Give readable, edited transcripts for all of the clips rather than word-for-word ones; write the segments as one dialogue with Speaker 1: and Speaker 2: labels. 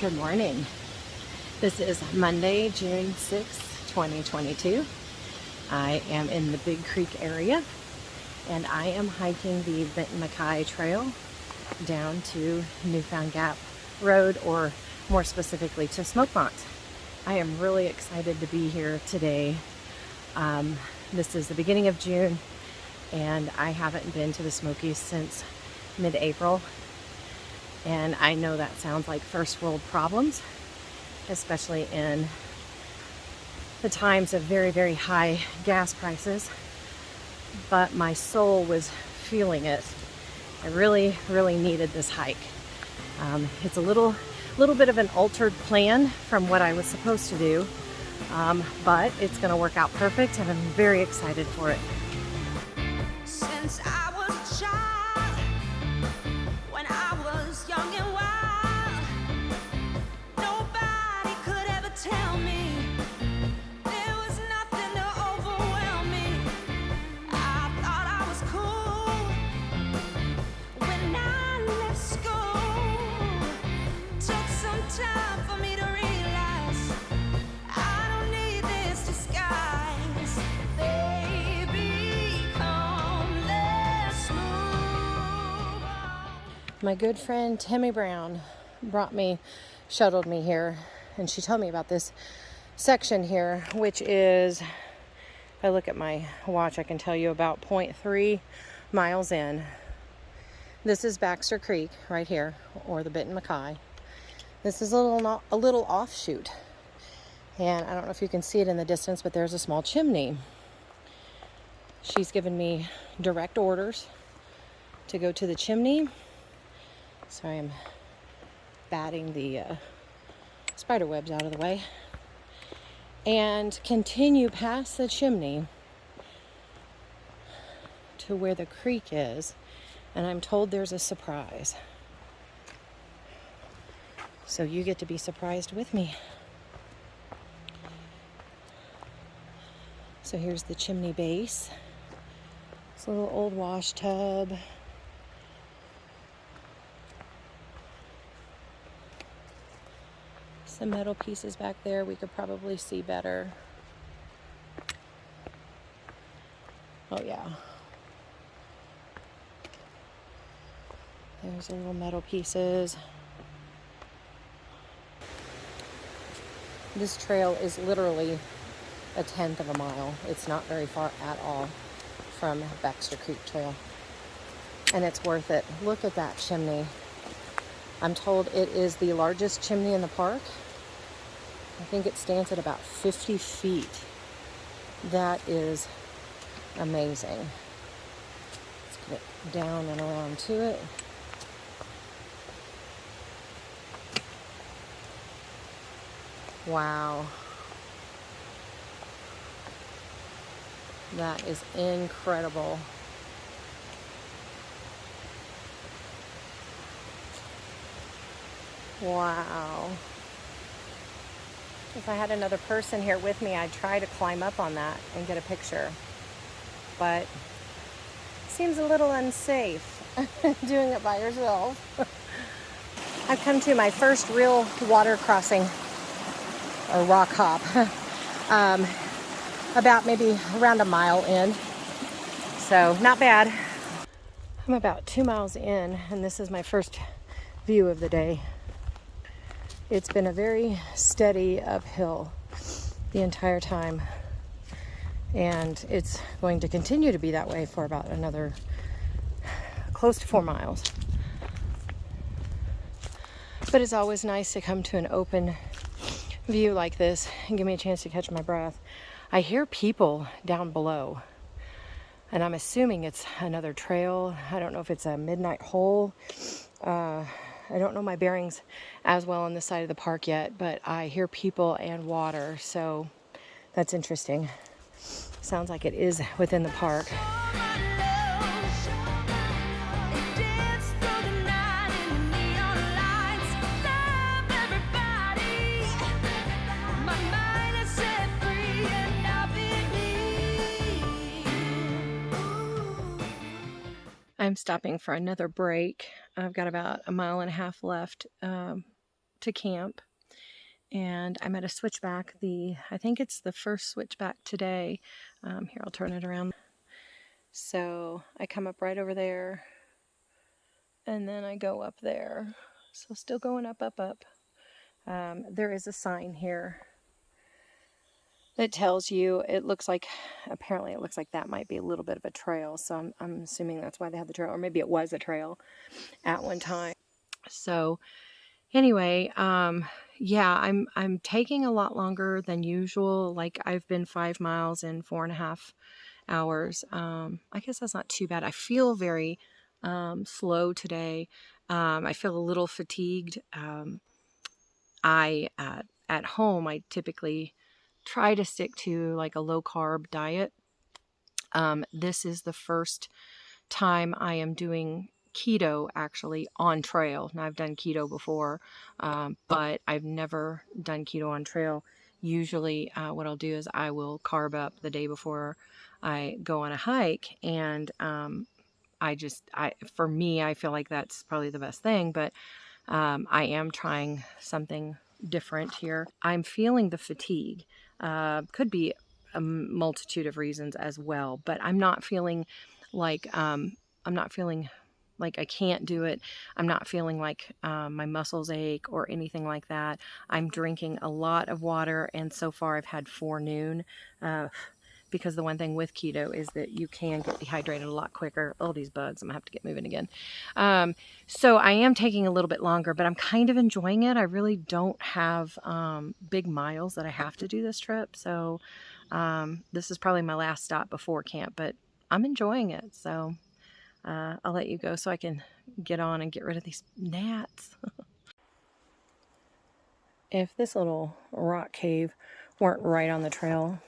Speaker 1: Good morning. This is Monday, June 6th, 2022. I am in the Big Creek area and I am hiking the Benton MacKaye trail down to Newfound Gap Road, or more specifically to Smokemont. I am really excited to be here today. This is the beginning of June and I haven't been to the Smokies since mid-April. And I know that sounds like first world problems, especially in the times of very, very high gas prices. But my soul was feeling it. I really, really needed this hike. It's a little bit of an altered plan from what I was supposed to do, but it's going to work out perfect, and I'm very excited for it.
Speaker 2: Since I was a child, when I was young and wild, nobody could ever tell me there was nothing to overwhelm me. I thought I was cool when I left school. Took some time for me to realize I don't need this disguise. Baby, come, let's move on.
Speaker 1: My good friend Tammy Brown shuttled me here, and she told me about this section here, which is, if I look at my watch, I can tell you about 0.3 miles in. This is Baxter Creek right here, or the Benton MacKaye. This is a little offshoot, and I don't know if you can see it in the distance, but there's a small chimney. She's given me direct orders to go to the chimney. So I am batting the spider webs out of the way and continue past the chimney to where the creek is, and I'm told there's a surprise. So you get to be surprised with me. So here's the chimney base. It's a little old wash tub. Some metal pieces back there we could probably see better. Oh yeah. There's the little metal pieces. This trail is literally a 1/10 of a mile. It's not very far at all from Baxter Creek Trail. And it's worth it. Look at that chimney. I'm told it is the largest chimney in the park. I think it stands at about 50 feet. That is amazing. Let's get down and around to it. Wow. That is incredible. Wow. If I had another person here with me, I'd try to climb up on that and get a picture. But it seems a little unsafe doing it by yourself. I've come to my first real water crossing, or rock hop, about maybe around a mile in. So not bad. I'm about 2 miles in, and this is my first view of the day. It's been a very steady uphill the entire time, and it's going to continue to be that way for about another close to 4 miles. But it's always nice to come to an open view like this and give me a chance to catch my breath. I hear people down below, and I'm assuming it's another trail. I don't know if it's a midnight hole. I don't know my bearings as well on this side of the park yet, but I hear people and water, so that's interesting. Sounds like it is within the park. I'm stopping for another break. I've got about 1.5 miles left to camp, and I'm at a switchback. I think it's the first switchback today. Here, I'll turn it around. So I come up right over there, and then I go up there. So still going up, up, up. There is a sign here that tells you, apparently it looks like that might be a little bit of a trail. So I'm assuming that's why they have the trail, or maybe it was a trail at one time. So anyway, yeah, I'm taking a lot longer than usual. Like, I've been 5 miles in 4.5 hours. I guess that's not too bad. I feel very slow today. I feel a little fatigued. At home, I typically try to stick to like a low carb diet. This is the first time I am doing keto actually on trail. Now, I've done keto before, but I've never done keto on trail. Usually what I'll do is I will carb up the day before I go on a hike, and for me, I feel like that's probably the best thing, but I am trying something different here. I'm feeling the fatigue. Could be a multitude of reasons as well, but I'm not feeling like I can't do it. I'm not feeling like my muscles ache or anything like that. I'm drinking a lot of water, and so far I've had forenoon. Because the one thing with keto is that you can get dehydrated a lot quicker. Oh, these bugs, I'm gonna have to get moving again. So I am taking a little bit longer, but I'm kind of enjoying it. I really don't have big miles that I have to do this trip. So this is probably my last stop before camp, but I'm enjoying it. So I'll let you go so I can get on and get rid of these gnats. If this little rock cave weren't right on the trail,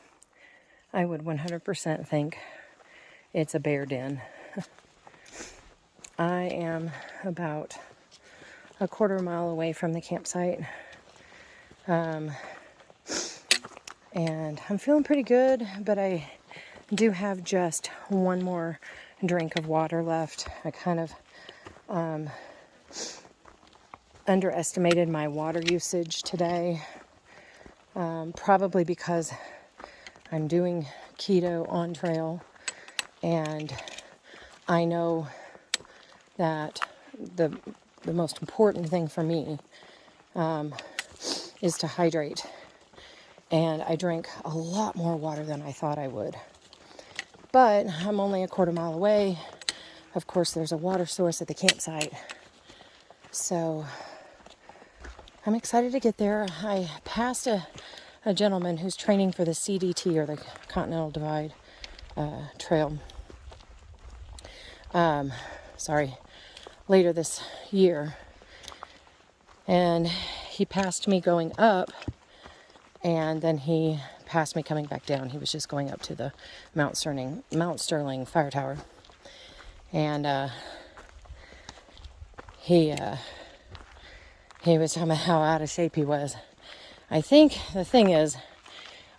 Speaker 1: I would 100% think it's a bear den. I am about a 1/4 mile away from the campsite. And I'm feeling pretty good, but I do have just one more drink of water left. I kind of underestimated my water usage today, probably because I'm doing keto on trail, and I know that the most important thing for me is to hydrate, and I drink a lot more water than I thought I would. But I'm only a 1/4 mile away. Of course, there's a water source at the campsite, so I'm excited to get there. I passed a gentleman who's training for the CDT, or the Continental Divide Trail. Later this year. And he passed me going up, and then he passed me coming back down. He was just going up to the Mount Sterling Fire Tower. And he was talking about how out of shape he was. I think the thing is,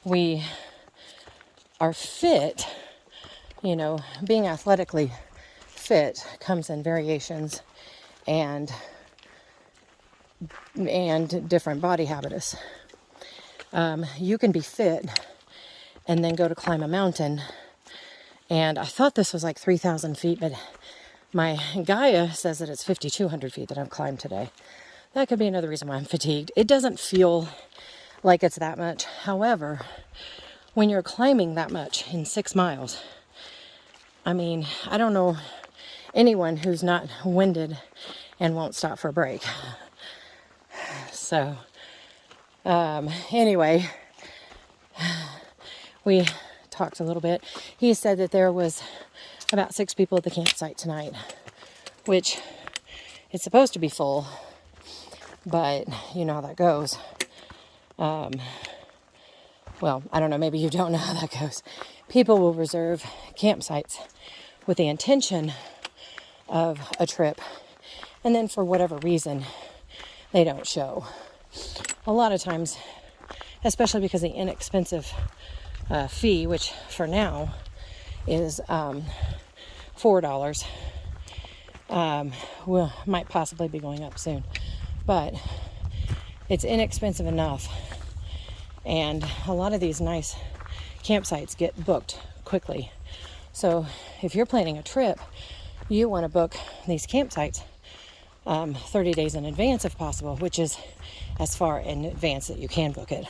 Speaker 1: we are fit, being athletically fit comes in variations and different body habitus. You can be fit and then go to climb a mountain. And I thought this was like 3,000 feet, but my Gaia says that it's 5,200 feet that I've climbed today. That could be another reason why I'm fatigued. It doesn't feel like it's that much. However, when you're climbing that much in 6 miles, I mean, I don't know anyone who's not winded and won't stop for a break. So, anyway, we talked a little bit. He said that there was about 6 people at the campsite tonight, which it's supposed to be full, but you know how that goes. Well, I don't know, maybe you don't know how that goes. People will reserve campsites with the intention of a trip, and then for whatever reason, they don't show. A lot of times, especially because the inexpensive fee, which for now is $4, might possibly be going up soon. But it's inexpensive enough. And a lot of these nice campsites get booked quickly. So if you're planning a trip, you want to book these campsites 30 days in advance if possible, which is as far in advance that you can book it.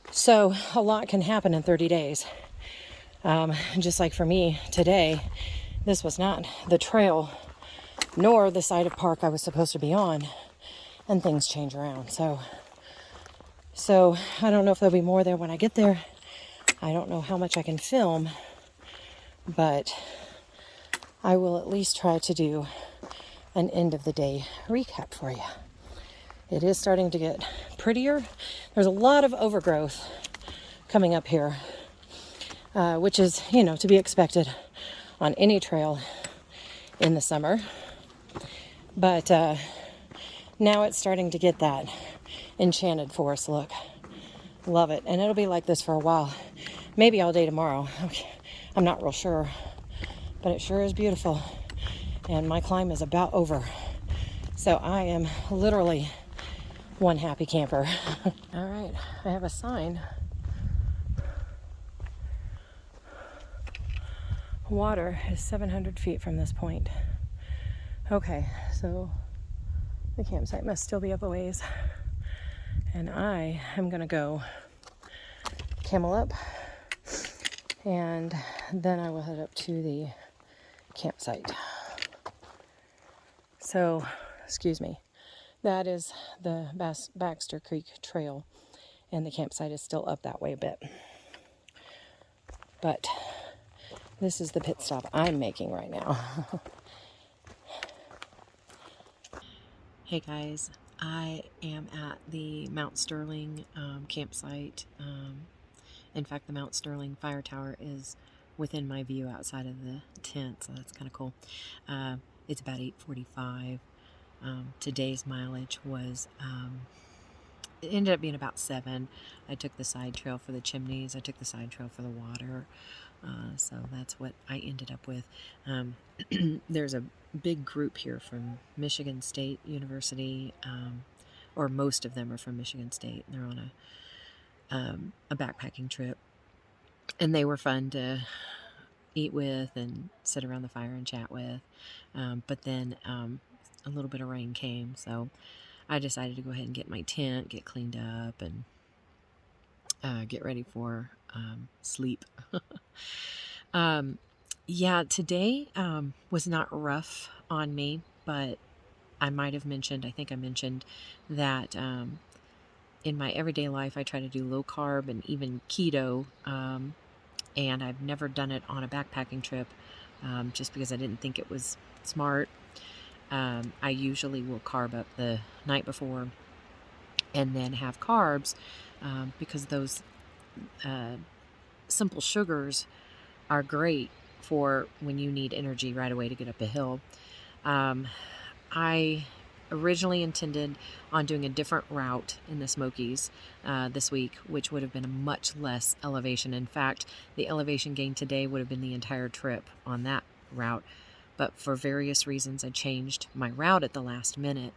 Speaker 1: So a lot can happen in 30 days. Just like for me today, this was not the trail nor the side of park I was supposed to be on, and things change around. So I don't know if there'll be more there when I get there. I don't know how much I can film, but I will at least try to do an end of the day recap for you. It is starting to get prettier. There's a lot of overgrowth coming up here, which is, to be expected on any trail in the summer. But now it's starting to get that enchanted forest look. Love it. And it'll be like this for a while. Maybe all day tomorrow. I'm not real sure. But it sure is beautiful. And my climb is about over. So I am literally one happy camper. All right. I have a sign. Water is 700 feet from this point. Okay, so the campsite must still be up a ways. And I am going to go camel up, and then I will head up to the campsite. So, excuse me, that is the Baxter Creek Trail, and the campsite is still up that way a bit. But this is the pit stop I'm making right now. Hey guys, I am at the Mount Sterling campsite. In fact, the Mount Sterling fire tower is within my view outside of the tent, so that's kind of cool. It's about 8:45. Today's mileage was, it ended up being about 7. I took the side trail for the chimneys. I took the side trail for the water. So that's what I ended up with. There's a big group here from Michigan State University, or most of them are from Michigan State. They're on a backpacking trip, and they were fun to eat with and sit around the fire and chat with. But then a little bit of rain came, so I decided to go ahead and get my tent, get cleaned up, and get ready for sleep. Yeah, today was not rough on me, but I think I mentioned that in my everyday life I try to do low carb and even keto, and I've never done it on a backpacking trip just because I didn't think it was smart. I usually will carb up the night before and then have carbs because those simple sugars are great for when you need energy right away to get up a hill. I originally intended on doing a different route in the Smokies this week, which would have been a much less elevation. In fact, the elevation gain today would have been the entire trip on that route. But for various reasons, I changed my route at the last minute,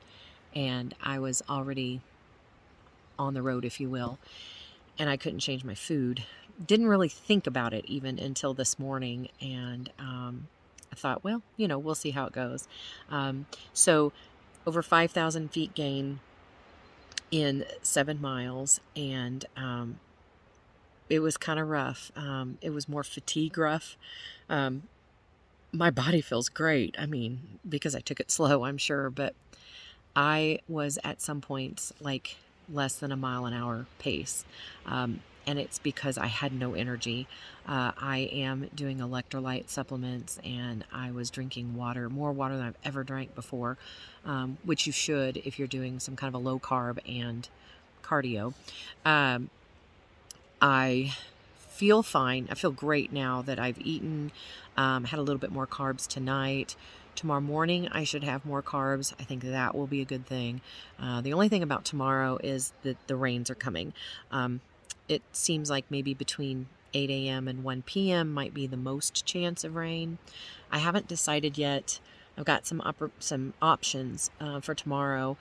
Speaker 1: and I was already on the road, if you will, and I couldn't change my food. Didn't really think about it even until this morning, and I thought, well, we'll see how it goes. So over 5,000 feet gain in 7 miles, and it was kind of rough. It was more fatigue rough. My body feels great. I mean, because I took it slow, I'm sure, but I was at some points like less than a mile an hour pace. And it's because I had no energy. I am doing electrolyte supplements, and I was drinking more water than I've ever drank before, which you should if you're doing some kind of a low carb and cardio. I feel fine. I feel great now that I've eaten, had a little bit more carbs tonight. Tomorrow morning, I should have more carbs. I think that will be a good thing. The only thing about tomorrow is that the rains are coming. It seems like maybe between 8 a.m. and 1 p.m. might be the most chance of rain. I haven't decided yet. I've got some options for tomorrow.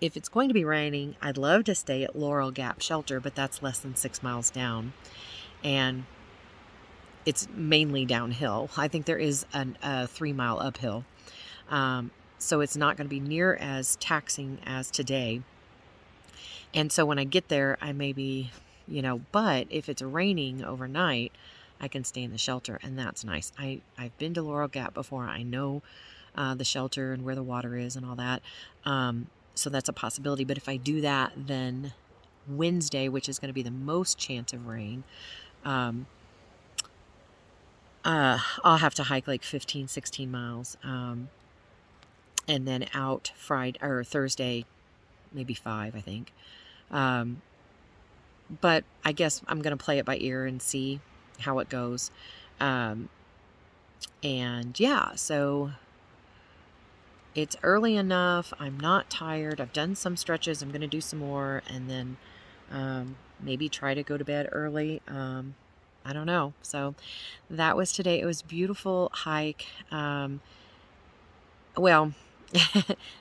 Speaker 1: if it's going to be raining, I'd love to stay at Laurel Gap Shelter, but that's less than 6 miles down. And it's mainly downhill. I think there is a 3-mile uphill. So it's not going to be near as taxing as today. And so when I get there, I may be, but if it's raining overnight, I can stay in the shelter, and that's nice. I've been to Laurel Gap before. I know the shelter and where the water is and all that. So that's a possibility. But if I do that, then Wednesday, which is going to be the most chance of rain, I'll have to hike like 15, 16 miles. And then out Friday or Thursday, maybe 5, I think. But I guess I'm going to play it by ear and see how it goes. And yeah, so it's early enough. I'm not tired. I've done some stretches. I'm going to do some more, and then maybe try to go to bed early. I don't know. So that was today. It was a beautiful hike. Well,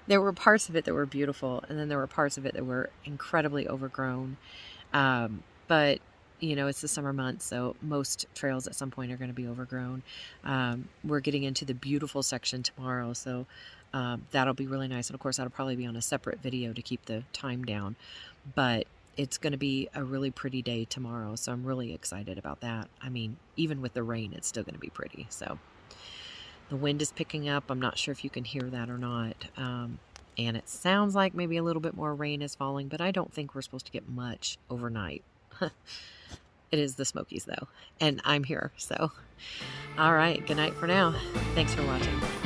Speaker 1: there were parts of it that were beautiful, and then there were parts of it that were incredibly overgrown. But it's the summer months, so most trails at some point are going to be overgrown. We're getting into the beautiful section tomorrow, so that'll be really nice. And of course, that'll probably be on a separate video to keep the time down. But it's going to be a really pretty day tomorrow, so I'm really excited about that. I mean, even with the rain, it's still going to be pretty. So the wind is picking up. I'm not sure if you can hear that or not. And it sounds like maybe a little bit more rain is falling, but I don't think we're supposed to get much overnight. It is the Smokies, though, and I'm here. So, all right, good night for now. Thanks for watching.